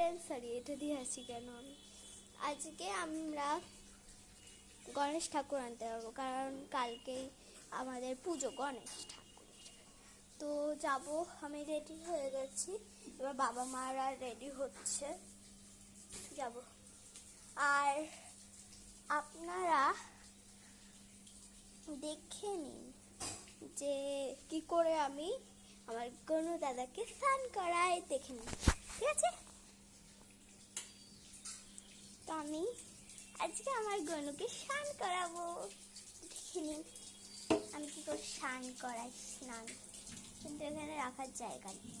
Friends, sorry এটা দিয়ে হাসি কেন আমি। আজকে আমরা গণেশ ঠাকুর আনতে যাবো, কারণ কালকেই আমাদের পুজো গণেশ ঠাকুরের। তো যাব, আমি রেডি হয়ে গেছি, এবার বাবা মারা রেডি হচ্ছে, যাব। আর আপনারা দেখে নিন যে কি করে আমি আমার গনু দাদাকে স্নান করাই, দেখে নিন, ঠিক আছে? তো আমি আজকে আমার গনুকে স্নান করাবো, দেখে নিন আমি কি করে স্নান করাই। স্নান কিন্তু এখানে রাখার জায়গা নেই,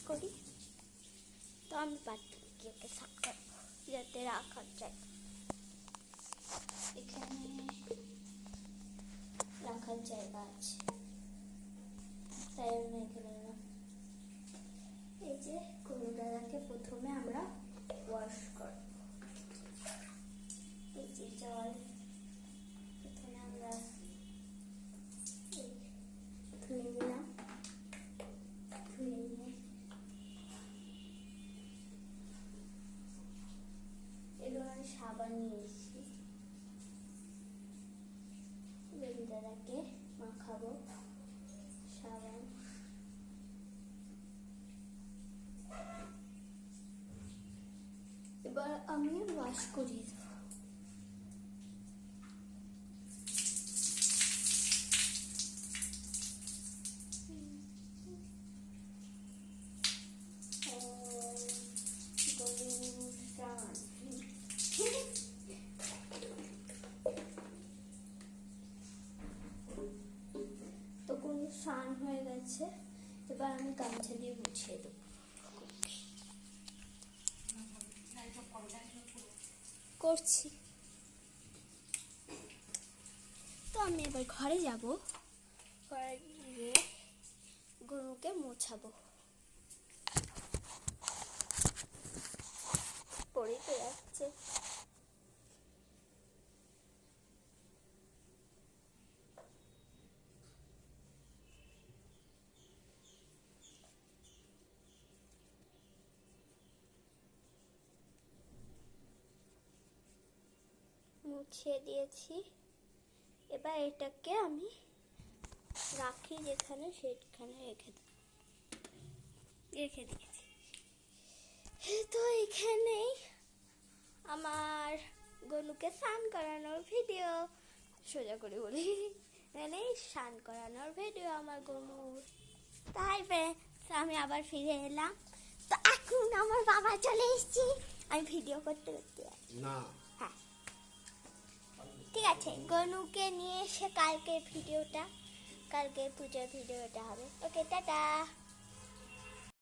করি তো আমি পাঠিয়ে ওকে স্নান করবো যাতে রাখার জায়গা, এখানে রাখার জায়গা আছে, তাই আমি এখানে না। এই যে গনু দাদাকে প্রথমে আমরা ওয়াশ করব, এই যে জল প্রথমে আমরা ধুয়ে নিলাম, ধুয়ে নিয়ে এবার আমি সাবান নিয়ে এসেছি, গনু দাদাকে মাখাবো সাবান। এবার আমি ওয়াশ করিয়ে দেবো। তো কোনো স্নান হয়ে গেছে, এবার আমি গামছা দিয়ে মুছিয়ে দেবো। করছি তো আমি এবার ঘরে যাব, ঘরে গিয়ে গনুকে মোছাবো, পড়ে তো যাচ্ছে। মুছিয়ে দিয়েছি, এবার এটাকে আমি রাখি যেখানে সেখানে রেখে দিয়েছি। তো এখানেই আমার গনুকে স্নান করানোর ভিডিও, সোজা করে বলি, মানে স্নান করানোর ভিডিও আমার গনুর। তাই আমি আবার ফিরে এলাম, তো এখন আমার বাবা চলে এসেছি, আমি ভিডিও করতে করতে না। হ্যাঁ ঠিক আছে, গনুকে নিয়ে এসে কালকে পুজোর ভিডিওটা হবে। ওকে, টাটা।